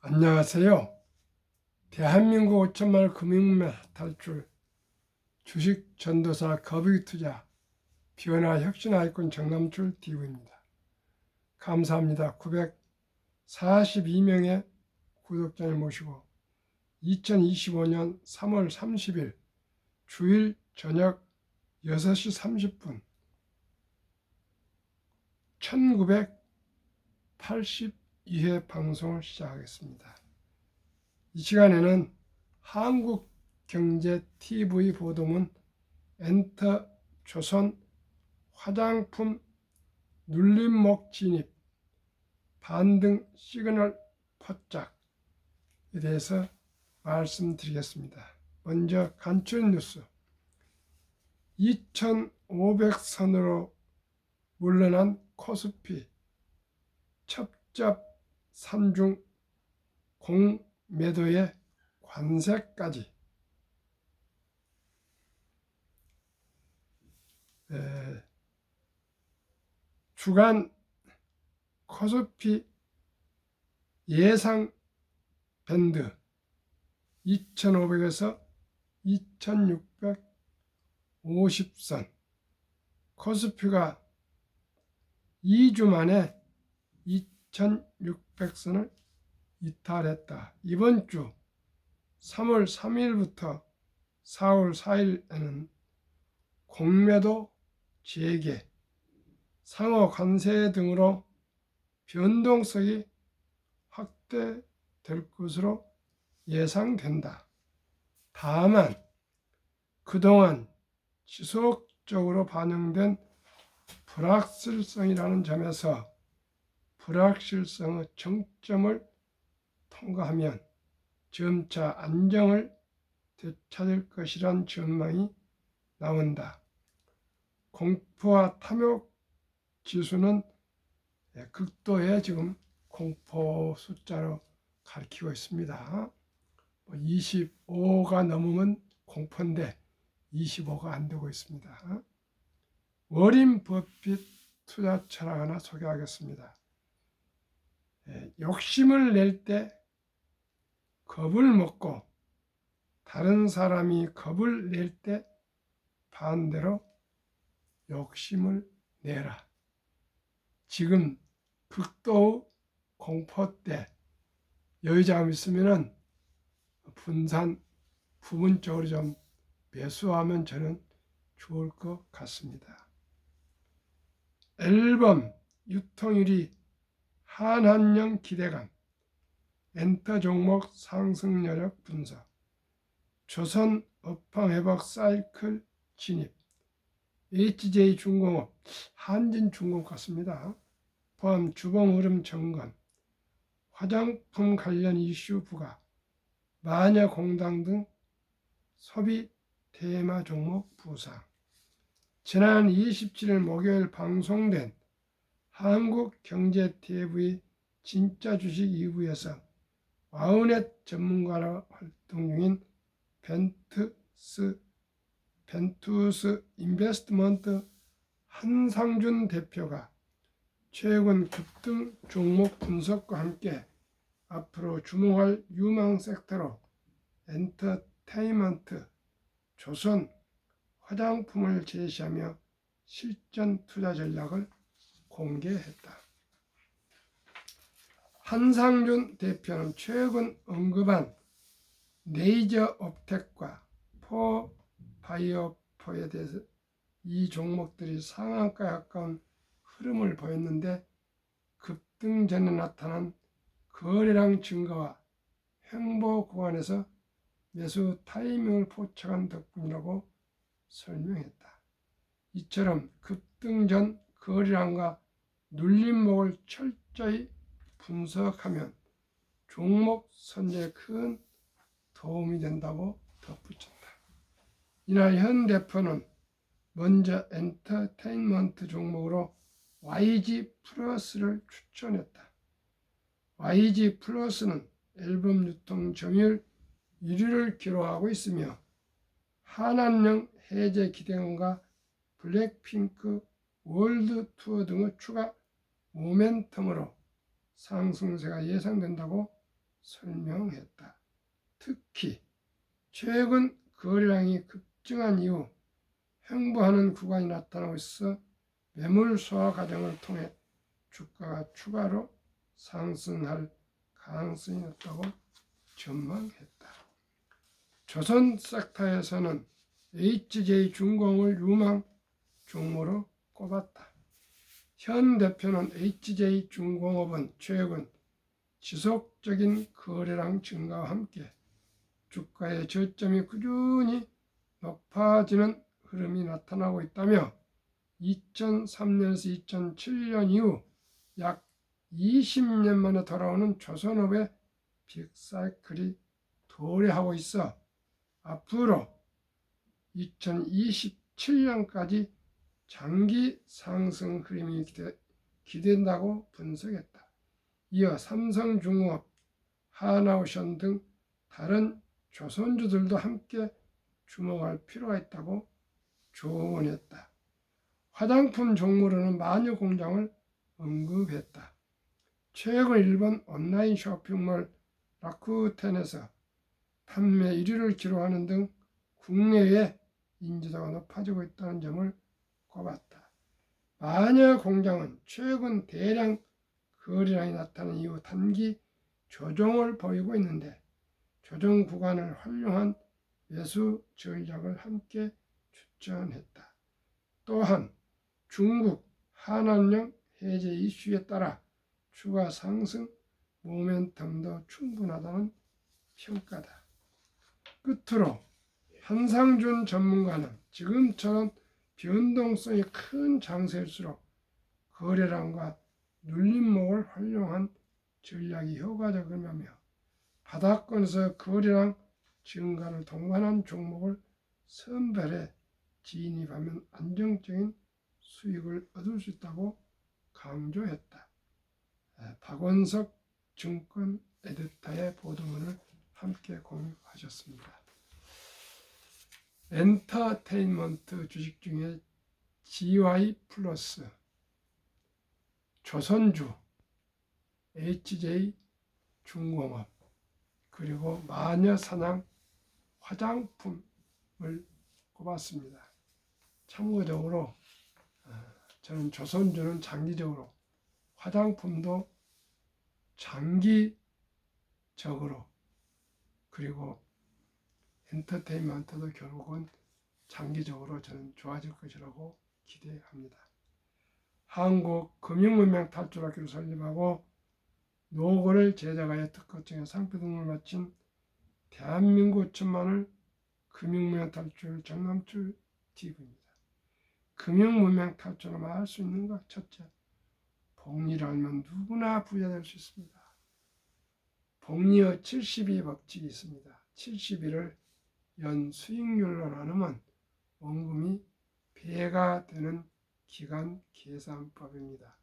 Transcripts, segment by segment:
안녕하세요. 대한민국 5천만원 금융매 탈출 주식 전도사 거북이투자 비원화 혁신아이콘 정남출 TV입니다. 감사합니다. 942명의 구독자를 모시고 2025년 3월 30일 주일 저녁 6시 30분 1982회 방송을 시작하겠습니다. 이 시간에는 한국경제TV 보도문 엔터 조선 화장품 눌림목 진입 반등 시그널 포착에 대해서 말씀드리겠습니다. 먼저 간추린 뉴스 2500선으로 물러난 코스피 첩첩 산중 공매도의 관세까지 주간 코스피 예상 밴드 2500에서 2650선 코스피가 2주 만에 2600선을 이탈했다. 이번 주 3월 3일부터 4월 4일에는 공매도 재개, 상호 관세 등으로 변동성이 확대될 것으로 예상된다. 다만 그동안 지속적으로 반영된 불확실성이라는 점에서 불확실성의 정점을 통과하면 점차 안정을 되찾을 것이란 전망이 나온다. 공포와 탐욕 지수는 극도의 지금 공포 숫자로 가리키고 있습니다. 25가 넘으면 공포인데 25가 안 되고 있습니다. 워린 버핏 투자 철학 하나 소개하겠습니다. 욕심을 낼 때 겁을 먹고 다른 사람이 겁을 낼 때 반대로 욕심을 내라. 지금 극도의 공포 때 여유자금 있으면 분산 부분적으로 좀 매수하면 저는 좋을 것 같습니다. 앨범 유통률이 한한령 기대감 엔터 종목 상승 여력 분석 조선 업황 회복 사이클 진입 HJ중공업 한진중공업 같습니다. 포함 주봉 흐름 점검 화장품 관련 이슈 부과 마녀공당 등 소비 테마 종목 부상 지난 27일 목요일 방송된 한국경제TV 진짜 주식 2부에서 와우넷 전문가로 활동 중인 벤투스 인베스트먼트 한상준 대표가 최근 급등 종목 분석과 함께 앞으로 주목할 유망 섹터로 엔터테인먼트, 조선, 화장품을 제시하며 실전 투자 전략을 공개했다. 한상준 대표는 최근 언급한 네이저 업텍과 포바이오포에 대해서 이 종목들이 상한가에 가까운 흐름을 보였는데 급등 전에 나타난 거래량 증가와 횡보 구간에서 매수 타이밍을 포착한 덕분이라고 설명했다. 이처럼 급등 전 거래량과 눌림목을 철저히 분석하면 종목 선제에 큰 도움이 된다고 덧붙였다. 이날 현 대표는 먼저 엔터테인먼트 종목으로 YG 플러스를 추천했다. YG 플러스는 앨범 유통 점유율 1위를 기록하고 있으며 한한령 해제 기대감과 블랙핑크 월드 투어 등의 추가 모멘텀으로 상승세가 예상된다고 설명했다. 특히 최근 거래량이 급증한 이후 횡보하는 구간이 나타나고 있어 매물 소화 과정을 통해 주가가 추가로 상승할 가능성이 높다고 전망했다. 조선 섹터에서는 HJ중공을 유망 종목으로 꼽았다. 현 대표는 HJ중공업은 최근 지속적인 거래량 증가와 함께 주가의 저점이 꾸준히 높아지는 흐름이 나타나고 있다며 2003년에서 2007년 이후 약 20년 만에 돌아오는 조선업의 빅사이클이 도래하고 있어 앞으로 2027년까지 장기 상승 흐름이 기대된다고 분석했다. 이어 삼성중공업, 하나오션 등 다른 조선주들도 함께 주목할 필요가 있다고 조언했다. 화장품 종목으로는 마녀 공장을 언급했다. 최근 일본 온라인 쇼핑몰 라쿠텐에서 판매 1위를 기록하는 등 국내외 인지도가 높아지고 있다는 점을 꼽았다. 마녀 공장은 최근 대량 거래량이 나타난 이후 단기 조정을 보이고 있는데 조정 구간을 활용한 매수 전략을 함께 추천했다. 또한 중국 한한령 해제 이슈에 따라 추가 상승 모멘텀도 충분하다는 평가다. 끝으로 한상준 전문가는 지금처럼 변동성이 큰 장세일수록 거래량과 눌림목을 활용한 전략이 효과적이라며 바닥권에서 거래량 증가를 동반한 종목을 선별해 진입하면 안정적인 수익을 얻을 수 있다고 강조했다. 박원석 증권 에디터의 보도문을 함께 공유하셨습니다. 엔터테인먼트 주식 중에 GY 플러스, 조선주, HJ 중공업, 그리고 마녀사냥 화장품을 꼽았습니다. 참고적으로 저는 조선주는 장기적으로, 화장품도 장기적으로, 그리고 엔터테인먼트도 결국은 장기적으로 저는 좋아질 것이라고 기대합니다. 한국금융문명탈출학교를 설립하고 노고를 제작하여 특허증에 상표 등을 마친 대한민국 천만을 금융문명탈출 정남출 TV입니다. 금융문명탈출을 할 수 있는 것, 첫째, 복리를 알면 누구나 부자 될 수 있습니다. 복리의 72 법칙이 있습니다. 72를 연 수익률로 나누면 원금이 배가 되는 기간 계산법입니다.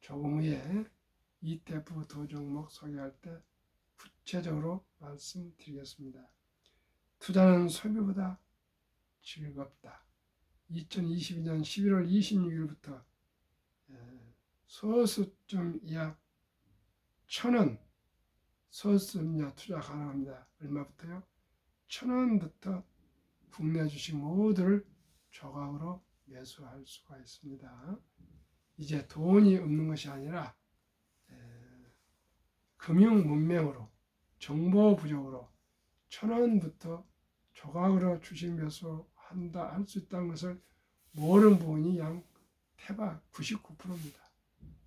조금 후에 ETF 두 종목 소개할 때 구체적으로 말씀드리겠습니다. 투자는 소비보다 즐겁다. 2022년 11월 26일부터 소수점 이하 1,000원 소수점 이하 투자 가능합니다. 얼마부터요? 1,000원부터 국내 주식 모두를 조각으로 매수할 수가 있습니다. 이제 돈이 없는 것이 아니라 금융 문맹으로, 정보 부족으로 1,000원부터 조각으로 주식 매수한다 할 수 있다는 것을 모르는 부분이 양 태박 99%입니다.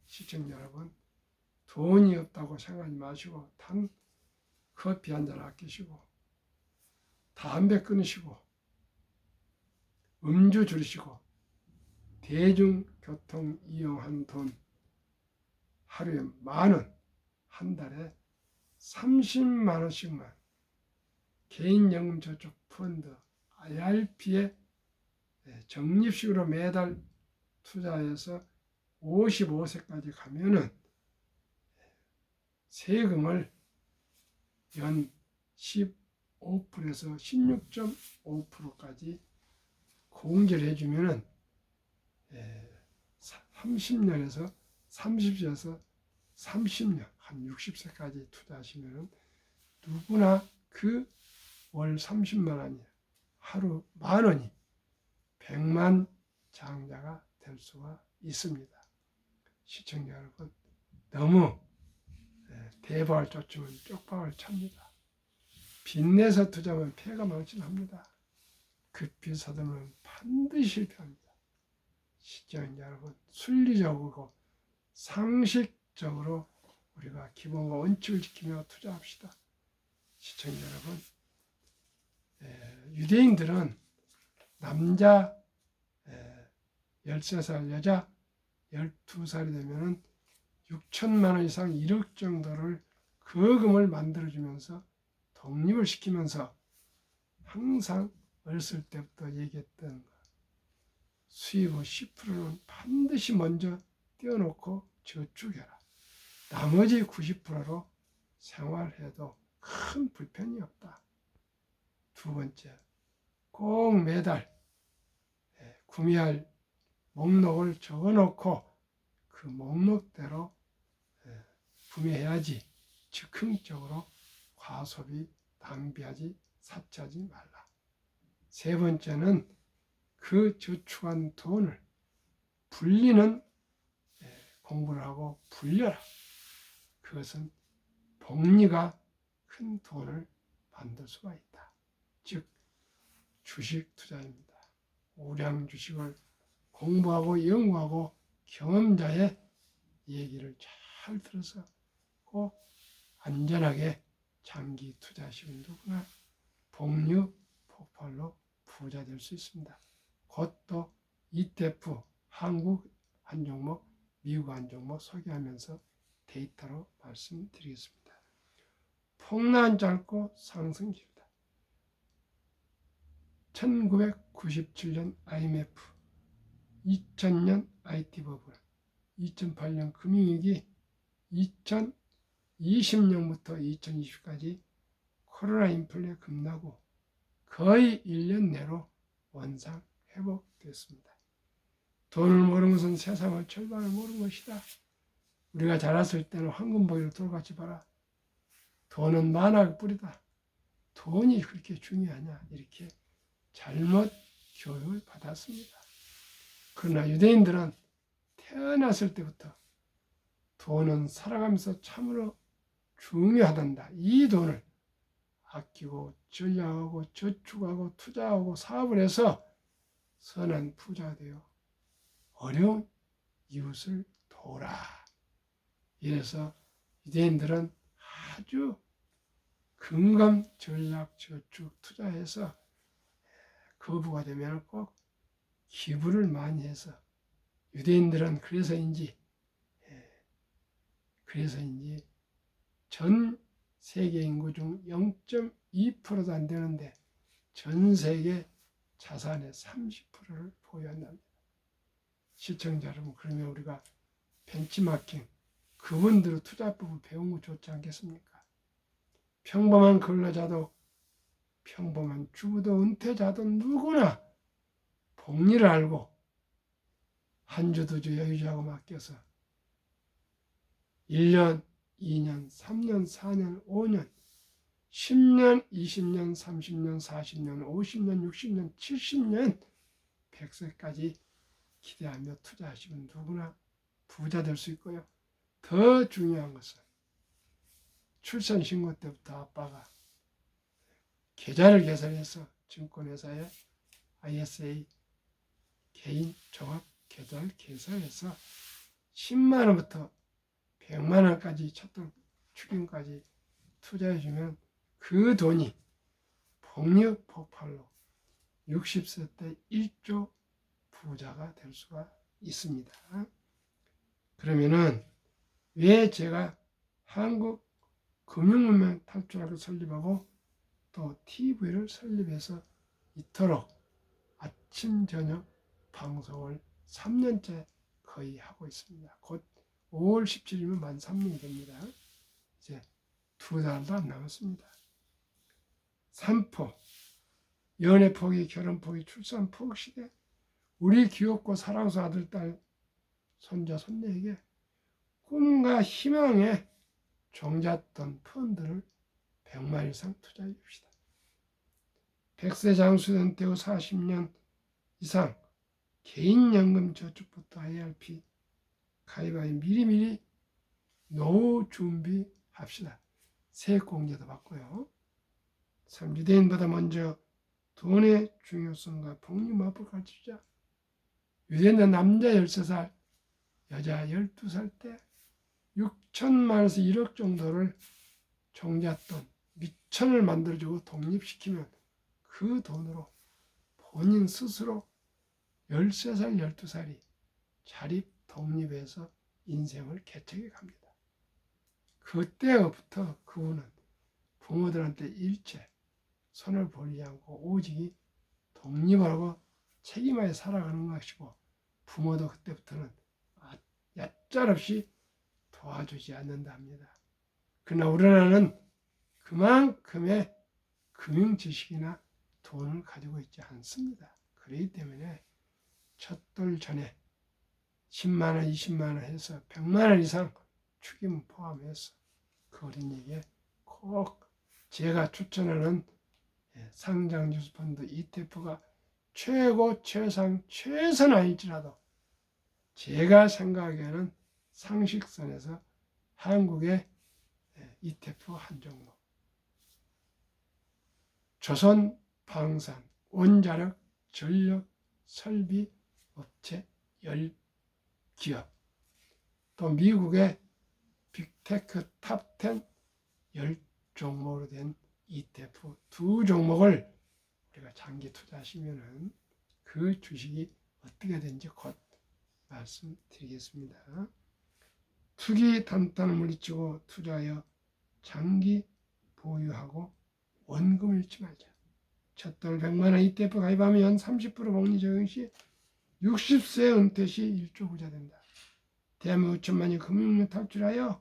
시청자 여러분, 돈이 없다고 생각하지 마시고 단 커피 한 잔 아끼시고 담배 끊으시고 음주 줄이시고 대중교통 이용한 돈 하루에 10,000원, 한 달에 30만 원씩만 개인연금저축 펀드 IRP에 적립식으로 매달 투자해서 55세까지 가면은 세금을 연 15%에서 16.5%까지 공제를 해주면은 30년에서 30년, 한 60세까지 투자하시면은 누구나 그 월 30만 원이 하루 10,000원이 100만 장자가 될 수가 있습니다. 시청자 여러분, 너무 대박을 쫓으면 쪽박을 찹니다. 빚내서 투자하면 폐가 망신합니다. 급히 서두르면 반드시 실패합니다. 시청자 여러분, 순리적이고 상식적으로 우리가 기본과 원칙을 지키며 투자합시다. 시청자 여러분, 유대인들은 남자 13살, 여자 12살이 되면은 6천만 원 이상 1억 정도를 거금을 만들어주면서 독립을 시키면서 항상 어렸을 때부터 얘기했던 수입의 10%는 반드시 먼저 떼어놓고 저축해라. 나머지 90%로 생활해도 큰 불편이 없다. 두 번째, 꼭 매달 구매할 목록을 적어놓고 그 목록대로 구매해야지 즉흥적으로 과소비, 낭비하지, 사치하지 말라. 세 번째는 그 저축한 돈을 불리는 공부를 하고 불려라. 그것은 복리가 큰 돈을 만들 수가 있다. 즉 주식 투자입니다. 우량 주식을 공부하고 연구하고 경험자의 얘기를 잘 들어서 꼭 안전하게 장기 투자하시는 누구나 복류 폭발로 부자 될 수 있습니다. 곧 또 ETF, 한국 한 종목, 미국 한 종목 소개하면서 데이터로 말씀드리겠습니다. 폭락 짧고 상승 길다. 1997년 IMF, 2000년 IT 버블, 2008년 금융위기, 2020년부터 2020까지 코로나 인플레 급락후 거의 1년 내로 원상 회복됐습니다. 돈을 모르는 것은 세상의 절반을 모르는 것이다. 우리가 자랐을 때는 황금보이를 돌같이 봐라. 돈은 만악의 뿌리다. 돈이 그렇게 중요하냐 이렇게 잘못 교육을 받았습니다. 그러나 유대인들은 태어났을 때부터 돈은 살아가면서 참으로 중요하단다. 이 돈을 아끼고 전략하고 저축하고 투자하고 사업을 해서 선한 부자가 되어 어려운 이웃을 도우라. 이래서 유대인들은 아주 근검 전략 저축 투자해서 거부가 되면 꼭 기부를 많이 해서 유대인들은 그래서인지 전 세계 인구 중 0.2%도 안 되는데 전 세계 자산의 30%를 보유한답니다. 시청자 여러분, 그러면 우리가 벤치마킹 그분들의 투자법을 배운 거 좋지 않겠습니까? 평범한 근로자도 평범한 주부도 은퇴자도 누구나 복리를 알고 한 주 두 주 여유자고 맡겨서 1년, 2년, 3년, 4년, 5년, 10년, 20년, 30년, 40년, 50년, 60년, 70년, 100세까지 기대하며 투자하시면 누구나 부자 될 수 있고요. 더 중요한 것은 출산신고 때부터 아빠가 계좌를 개설해서 증권회사에 ISA 개인 종합 계좌를 개설해서 10만 원부터 100만 원까지 첫돈 축인까지 투자해주면 그 돈이 복리 폭발로 60세 때 1조 부자가 될 수가 있습니다. 그러면은 왜 제가 한국 금융문명 탈출학을 설립하고 또 TV를 설립해서 이토록 아침 저녁 방송을 3년째 거의 하고 있습니다. 곧 5월 17일이면 만 3년이 됩니다. 이제 2달도 안 남았습니다. 산포, 연애 포기, 결혼 포기, 출산 포기 시대, 우리 귀엽고 사랑스러운 아들, 딸, 손자, 손녀에게 꿈과 희망의 종잣돈 펀드를 100만 이상 투자해 줍시다. 100세 장수 은퇴 후 40년 이상 개인연금 저축부터 IRP 가입하여 미리미리 노후 준비합시다. 세액공제도 받고요. 3. 유대인보다 먼저 돈의 중요성과 복리마법을 가르치자. 유대인은 남자 13살, 여자 12살 때 6천만에서 1억 정도를 종잣돈 미천을 만들어주고 독립시키면 그 돈으로 본인 스스로 13살, 12살이 자립 독립해서 인생을 개척해 갑니다. 그때부터 그분은 부모들한테 일체 손을 벌리지 않고 오직 독립하고 책임하여 살아가는 것이고 부모도 그때부터는 얄짤없이 도와주지 않는다 합니다. 그러나 우리나라는 그만큼의 금융 지식이나 돈을 가지고 있지 않습니다. 그렇기 때문에 첫돌 전에 10만 원, 20만 원 해서 100만 원 이상 축임 포함해서 그 어린이에게 꼭 제가 추천하는 상장주식펀드 ETF가 최고, 최상, 최선 아닐지라도 제가 생각하기에는 상식선에서 한국의 ETF 한 종목, 조선 방산, 원자력, 전력, 설비, 업체 10기업, 또 미국의 빅테크 탑10 10종목으로 된 ETF 두 종목을 우리가 장기 투자하시면은 그 주식이 어떻게 되는지 곧 말씀드리겠습니다. 투기 단단을 물리치고 투자하여 장기 보유하고 원금을 잃지 말자. 첫돌 100만 원 ETF 가입하면 30% 복리 적용 시 60세 은퇴 시 1조 부자 된다. 대한민국 5천만이 금융 탈출하여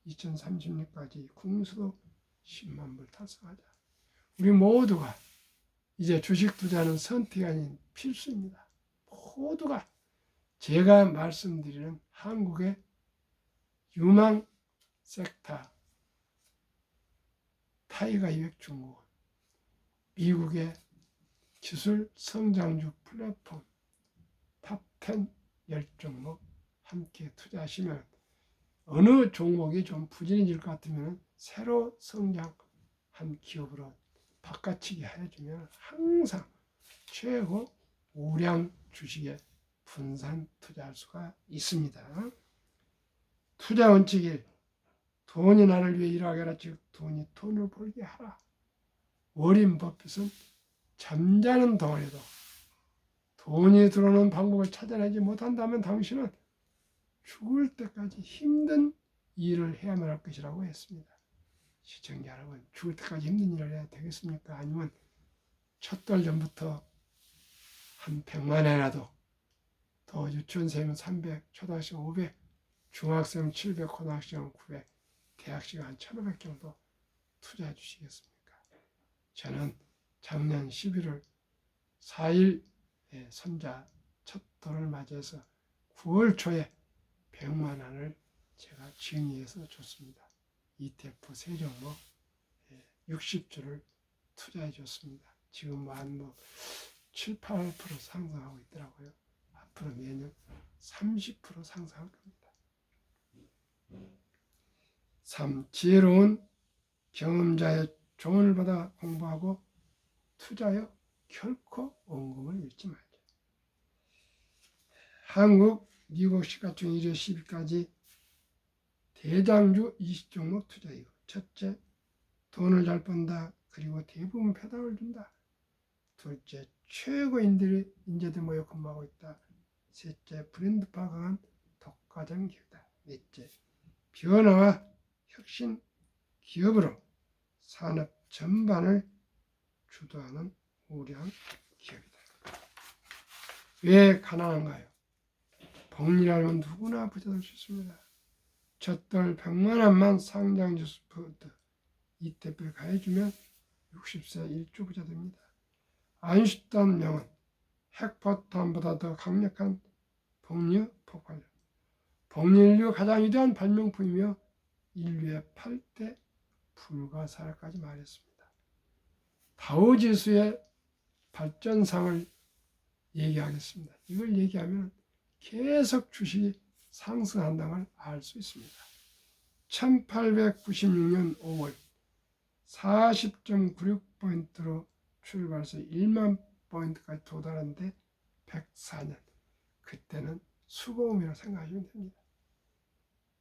2030년까지 국민소득 10만 불 달성하자. 우리 모두가 이제 주식 투자는 선택이 아닌 필수입니다. 모두가 제가 말씀드리는 한국의 유망 섹터, 타이거 200 중국은, 미국의 기술 성장주 플랫폼 탑10 10종목 함께 투자하시면 어느 종목이 좀 부진해질 것 같으면 새로 성장한 기업으로 바꿔치기 해주면 항상 최고 우량 주식에 분산 투자할 수가 있습니다. 투자 원칙 1. 돈이 나를 위해 일하게 하라. 즉 돈이 돈을 벌게 하라. 워린 버핏은 잠자는 동안에도 돈이 들어오는 방법을 찾아내지 못한다면 당신은 죽을 때까지 힘든 일을 해야만 할 것이라고 했습니다. 시청자 여러분, 죽을 때까지 힘든 일을 해야 되겠습니까? 아니면 첫달 전부터 한 100만 원이라도 더, 유치원생은 300, 초등학생 500, 중학생 700, 고등학생 900, 대학생 한 1,500 정도 투자해 주시겠습니까? 저는 작년 11월 4일 손자 첫 돌을 맞이해서 9월 초에 100만 원을 제가 증여해서 줬습니다. ETF 3종목 60주를 투자해 줬습니다. 지금 한 7, 8% 상승하고 있더라고요. 앞으로 매년 30% 상승할 겁니다. 3. 지혜로운 경험자의 조언을 받아 공부하고 투자하여 결코 원금을 잃지 말자. 한국, 미국 시가총 1회 10위까지 대장주 20종목 투자이고, 첫째, 돈을 잘 번다. 그리고 대부분 배당을 준다. 둘째, 최고 인재들 모여 근무하고 있다. 셋째, 브랜드화 강한 독과점 기업이다. 넷째, 변화와 혁신 기업으로 산업 전반을 주도하는 우량 기업이다. 왜 가난한가요? 복리라면 누구나 부자 될 수 있습니다. 첫돌 100만 원만 상장주식 펀드 ETF를 가해주면 60세 1조 부자 됩니다. 아인슈타인 명언, 핵포탄보다 더 강력한 복리 폭발력. 복리 인류 가장 위대한 발명품이며 인류의 8대 불가사라까지 말했습니다. 다우지수의 발전상을 얘기하겠습니다. 이걸 얘기하면 계속 주식이 상승한다는 걸 알 수 있습니다. 1896년 5월 40.96포인트로 출발해서 1만 포인트까지 도달하는데 104년. 그때는 수고음이라고 생각하시면 됩니다.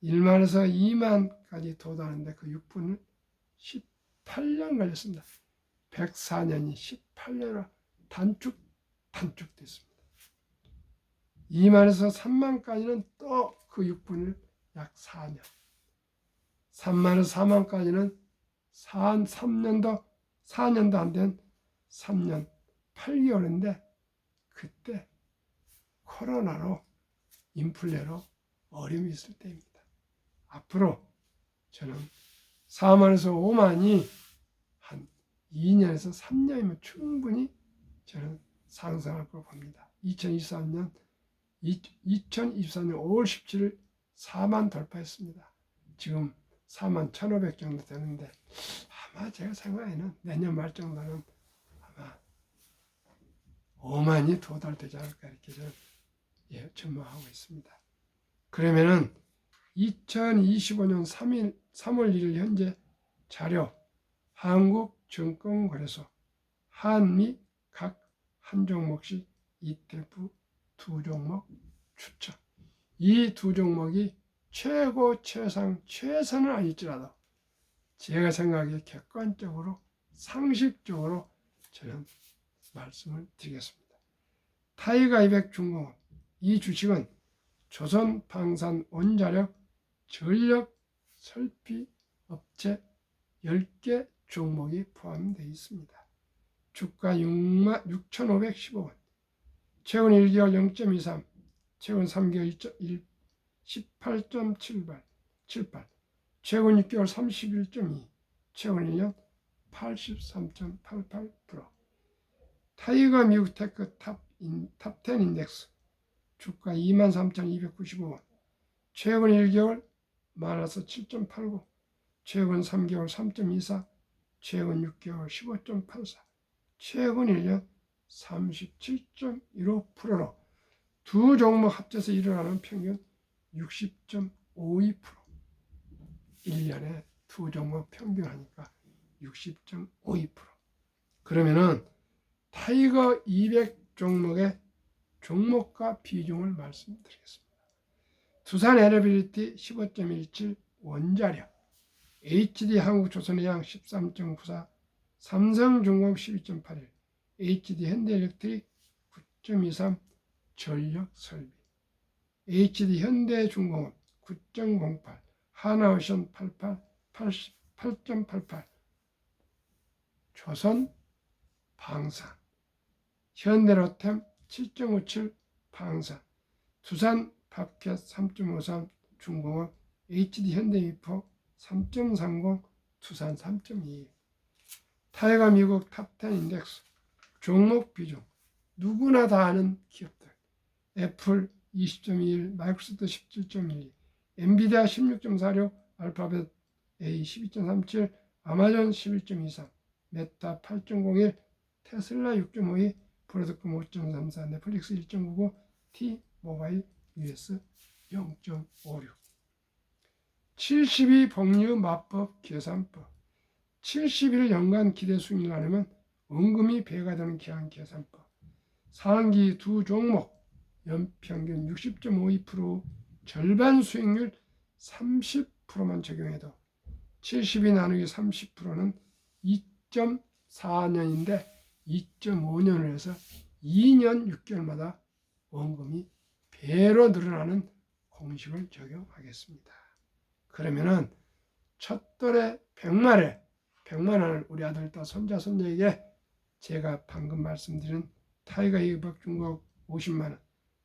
1만에서 2만까지 도달하는데 그 6분을 18년 걸렸습니다. 104년이 18년으로 단축됐습니다. 2만에서 3만까지는 또 그 6분을 약 4년. 3만에서 4만까지는 4년도 안 된 3년 8개월인데 그때 코로나로 인플레로 어려움이 있을 때입니다. 앞으로 저는 4만에서 5만이 한 2년에서 3년이면 충분히 저는 상승할 걸 봅니다. 2023년 5월 17일 4만 돌파했습니다. 지금 4만 1,500 정도 되는데 아마 제가 생각에는 내년 말 정도는 아마 5만이 도달되지 않을까 이렇게 저는 전망하고 있습니다. 그러면은 2025년 3월 1일 현재 자료 한국증권거래소 한미 각 한 종목씩 ETF 2종목 추천. 이 2종목이 최고, 최상, 최선은 아닐지라도 제가 생각하기에 객관적으로 상식적으로 저는 말씀을 드리겠습니다. 타이거 200 중공업 이 주식은 조선방산 원자력 전력 설비 업체 10개 종목이 포함되어 있습니다. 주가 66,515원, 최근 1개월 0.23, 최근 3개월 18.78, 최근 6개월 31.2, 최근 1년 83.88%. 타이거 미국 테크 탑10 인덱스 주가 23,295원, 최근 1개월 마이너스 7.89, 최근 3개월 3.24, 최근 6개월 15.84, 최근 1년 37.15%로 두 종목 합쳐서 일어나는 평균 60.52%. 1년에 두 종목 평균하니까 60.52%. 그러면은 타이거 200 종목의 종목과 비중을 말씀드리겠습니다. 두산 에너빌리티 15.17, 원자력, HD 한국조선해양 13.94, 삼성중공업 12.81, HD 현대일렉트릭 9.23, 전력설비, HD 현대중공업 9.08, 하나오션 8.88, 조선방산, 현대로템 7.57, 방산, 두산밥켓 3.53, 중공업, HD 현대미포 3.30, 두산 3.22. 타이거 미국 탑10 인덱스 종목 비중 누구나 다 아는 기업들 애플 20.21, 마이크로소프트 17.12, 엔비디아 16.46, 알파벳 A 12.37, 아마존 11.23, 메타 8.01, 테슬라 6.52, 브로드콤 5.34, 넷플릭스 1.99, T 모바일 US 0.56. 72 복류 마법 계산법 70일 연간 기대 수익을 하려면 원금이 배가 되는 기한 계산법. 상기 두 종목 연평균 60.52%, 절반 수익률 30%만 적용해도 70이 나누기 30%는 2.4년인데 2.5년을 해서 2년 6개월마다 원금이 배로 늘어나는 공식을 적용하겠습니다. 그러면은 첫돌에 100만에 100만원을 우리 아들, 딸, 손자, 손녀에게 제가 방금 말씀드린 타이거 200 중국 50만원,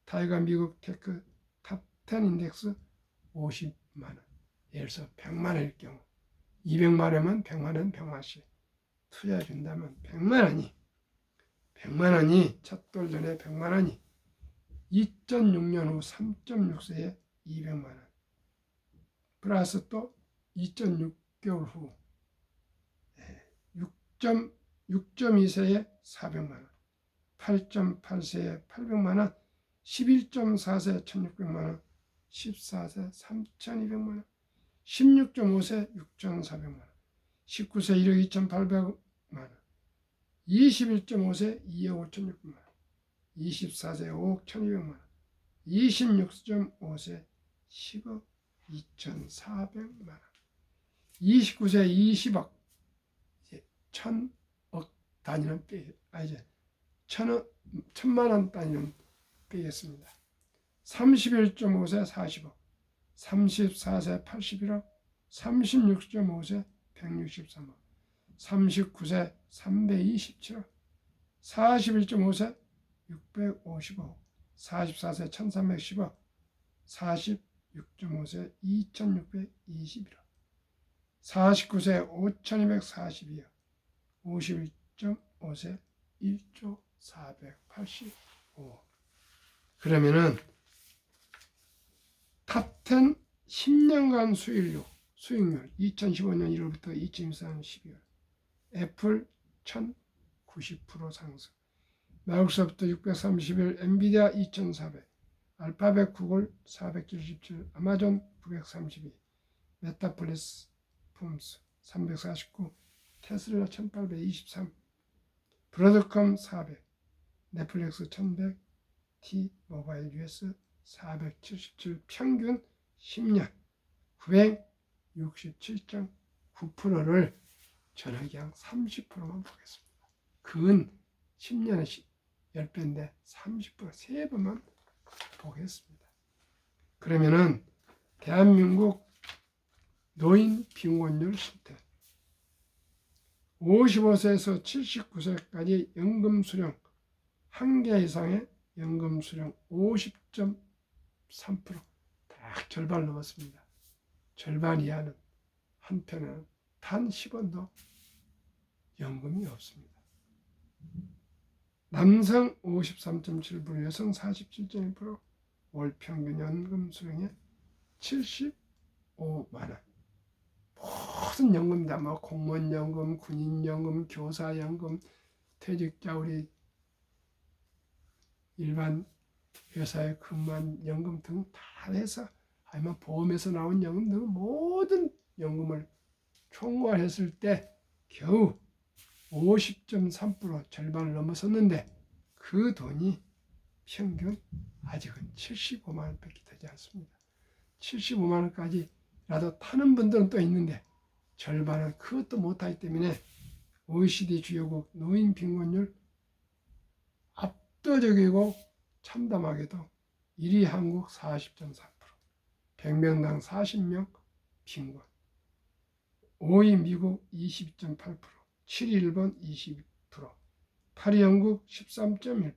타이거 미국 테크 탑10 인덱스 50만원, 예를 들어서 100만원일 경우 200만원이면 100만원 100만원씩 투자해 준다면 100만원이 첫돌 전에 100만원이 2006년 후 3.6세에 200만원 플러스 또 2.6개월 후 6.2세에 400만원, 8.8세에 800만원, 11.4세 1600만원, 14세 3200만원, 16.5세 6400만원, 19세 1억 2800만원, 21.5세 2억 5600만원, 24세 5억 1200만원, 26.5세 10억 2400만원, 29세 20억, 이제 1000억 단위는 이제 1000만원 단위는 빼겠습니다. 31.5세 40억, 34세 81억, 36.5세 163억, 39세 327억, 41.5세 655억, 44세 1310억, 46.5세 2621억, 49세 5242억, 51.5세 1조 485억. 그러면은 탑10 10년간 수익률 2015년 1월부터 2024년 12월. 애플 1090% 상승, 마이크로소프트 631, 엔비디아 2400, 알파벳 구글 477, 아마존 932, 메타플러스 폼스 349, 테슬라 1823, 브로드컴 400, 넷플릭스 1100, T 모바일 US 477, 평균 10년 967.9%를 저는 그냥 30%만 보겠습니다. 근 10년에 10배인데 30% 3번만 보겠습니다. 그러면은 대한민국 노인 빈곤율 실태 55세에서 79세까지 연금 수령 1개 이상의 연금 수령 50.3%, 딱 절반 넘었습니다. 절반 이하는 한편에는 단 10원도 연금이 없습니다. 남성 53.7%, 여성 47.1%, 월 평균 연금 수령의 75만원. 모든 연금이다. 뭐 공무원연금, 군인연금, 교사연금, 퇴직자 우리 일반 회사에 근무한 연금 등 다 해서 아니면 보험에서 나온 연금 등 모든 연금을 총괄했을 때 겨우 50.3% 절반을 넘어섰는데 그 돈이 평균 아직은 75만 원밖에 되지 않습니다. 75만 원까지라도 타는 분들은 또 있는데 절반은 그것도 못하기 때문에 OECD 주요국 노인 빈곤율 압도적이고 참담하게도 1위 한국 40.4%, 100명당 40명 빈곤, 5위 미국 22.8%, 7위 일본 22%, 8위 영국 13.1%,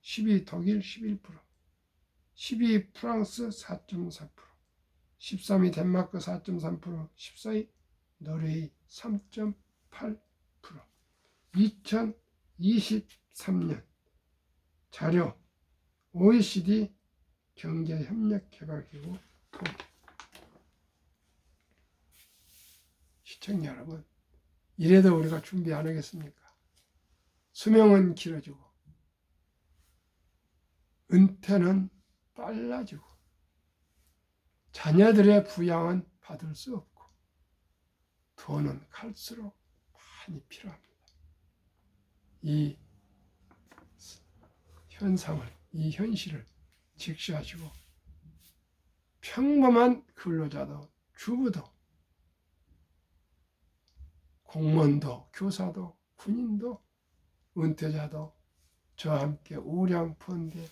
10위 독일 11%, 12위 프랑스 4.4%, 13위 덴마크 4.3%, 14위 노르웨이 3.8%. 2023년 자료 OECD 경제협력개발기구. 시청자 여러분, 이래도 우리가 준비 안 하겠습니까? 수명은 길어지고 은퇴는 빨라지고 자녀들의 부양은 받을 수 없고 돈은 갈수록 많이 필요합니다. 이 현상을, 이 현실을 직시하시고 평범한 근로자도, 주부도, 공무원도, 교사도, 군인도, 은퇴자도 저와 함께 우량 펀드에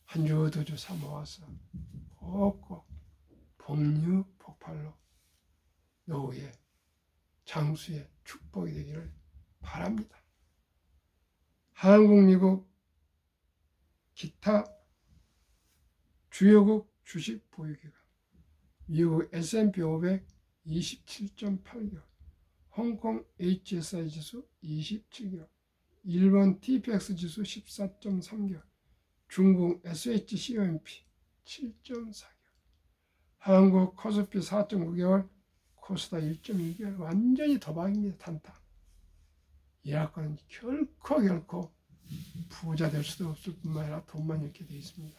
한 주 두 주 삼아와서 꼭꼭 복류 폭발로 노후의 장수의 축복이 되기를 바랍니다. 한국, 미국, 기타 주요국 주식 보유기간, 미국 S&P 500 27.8개월, 홍콩 HSI 지수 27개월, 일본 TPX 지수 14.3개월, 중국 SHCOMP 7.4개월, 한국 코스피 4.9개월, 코스닥 1.1개월, 완전히 도박입니다. 단타. 이라크는 결코 부자 될 수도 없을 뿐만 아니라 돈만 잃게 되어 있습니다.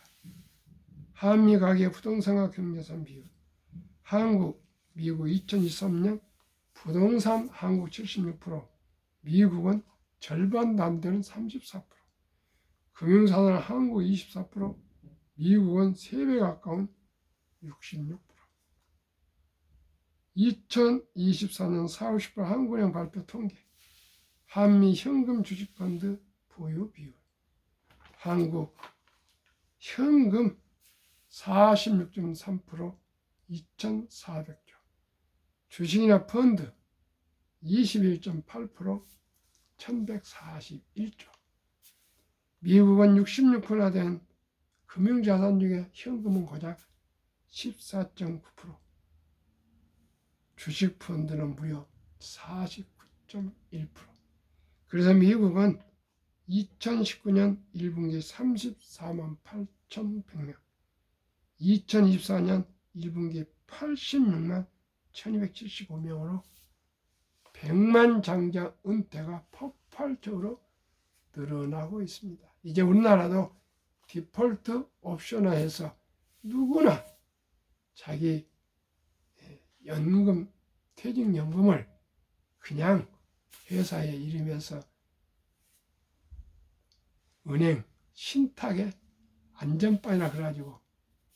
한미 가계 부동산과 경제산 비율. 한국, 미국 2023년 부동산 한국 76%, 미국은 절반도 안 되는 34%, 금융산업 한국 24%, 미국은 3배 가까운 66%. 2024년 4월 10일 한국은행 발표 통계. 한미 현금 주식펀드 보유 비율. 한국 현금 46.3%, 2,400조. 주식이나 펀드 21.8%, 1,141조. 미국은 66%나 된 금융자산 중에 현금은 고작 14.9%, 주식 펀드는 무려 49.1%. 그래서 미국은 2019년 1분기 34만 8,100명, 2024년 1분기 86만 1275명으로 100만 장자 은퇴가 폭발적으로 늘어나고 있습니다. 이제 우리나라도 디폴트 옵션화해서 누구나 자기 연금, 퇴직연금을 그냥 회사에 이름에서 은행, 신탁에 안전빵이라 그래가지고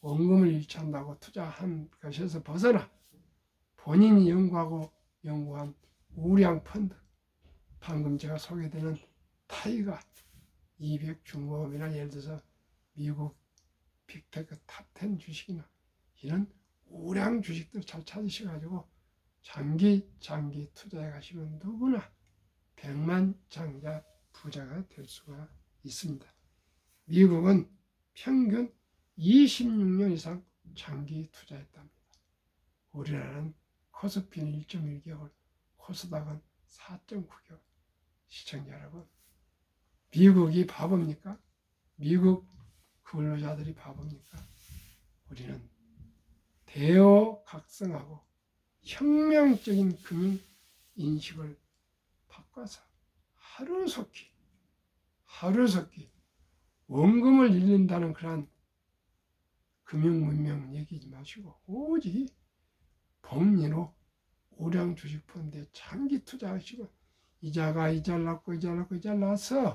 원금을 잃지한다고 투자한 것에서 벗어나 본인이 연구한 우량 펀드, 방금 제가 소개드린 타이거 200 중공업이나 예를 들어서 미국 빅테크 탑10 주식이나 이런 우량 주식들 잘 찾으셔가지고 장기 투자해 가시면 누구나 100만 장자 부자가 될 수가 있습니다. 미국은 평균 26년 이상 장기 투자했답니다. 우리나라는 코스피는 1.1개월, 코스닥은 4.9개월. 시청자 여러분, 미국이 바보입니까? 미국 근로자들이 바보입니까? 우리는 대어각성하고 혁명적인 금융 인식을 바꿔서 하루속히 원금을 잃는다는 그런 금융 문명 얘기하지 마시고 오직 복리로 우량 주식 펀드에 장기 투자하시고 이자가 이자를 낳아서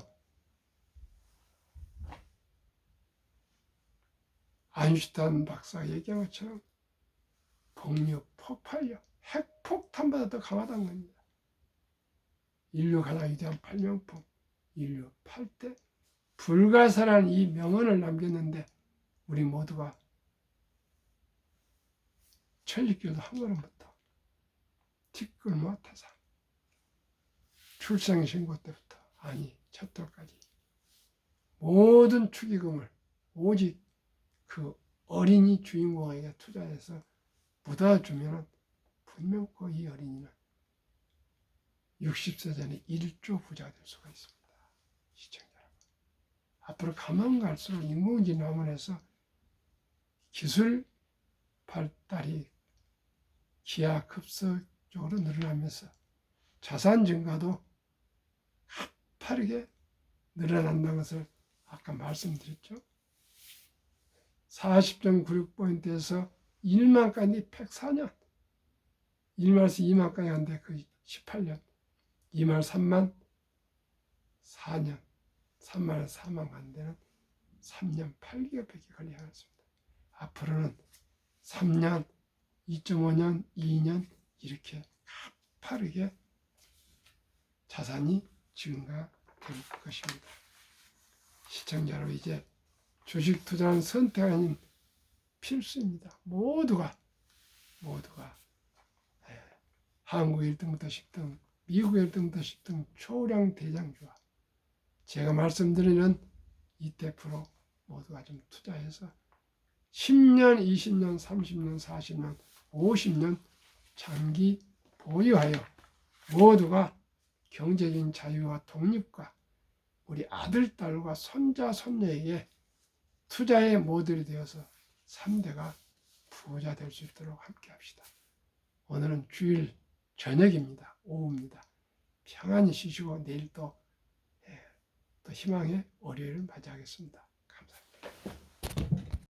아인슈타인 박사가 얘기한 것처럼 복력, 폭발력, 핵폭탄보다 더 강하다는 겁니다. 인류 가장 위대한 발명품, 인류 8대 불가사라는 이 명언을 남겼는데 우리 모두가 천리교도 한 걸음부터 티끌 모아타산 출생신고 때부터 첫 돌까지 모든 축의금을 오직 그 어린이 주인공에게 투자해서 묻어주면 분명 이 어린이는 60세 전에 1조 부자가 될 수가 있습니다. 시청자 여러분, 앞으로 가면 갈수록 인공지능 학문에서 기술 발달이 기하급수적으로 늘어나면서 자산 증가도 가파르게 늘어난다는 것을 아까 말씀드렸죠. 40.96포인트에서 1만까지 104년, 1만에서 2만까지 갔는데 그 18년, 2만 3만 4년, 3만에서 4만 간 데는 3년 8개월밖에 걸리지 않았습니다. 앞으로는 3년, 2.5년, 2년 이렇게 가파르게 자산이 증가될 것입니다. 시청자 여러분, 이제 주식 투자는 선택 아닌 필수입니다. 모두가 한국 1등부터 10등, 미국 1등부터 10등 초량 대장주와 제가 말씀드리는 ETF 모두가 좀 투자해서 10년, 20년, 30년, 40년, 50년 장기 보유하여 모두가 경제적인 자유와 독립과 우리 아들, 딸과 손자, 손녀에게 투자의 모델이 되어서 3대가 부자 될 수 있도록 함께 합시다. 오늘은 주일 저녁입니다. 오후입니다. 평안히 쉬시고 내일 또, 또 희망의 월요일을 맞이하겠습니다. 감사합니다.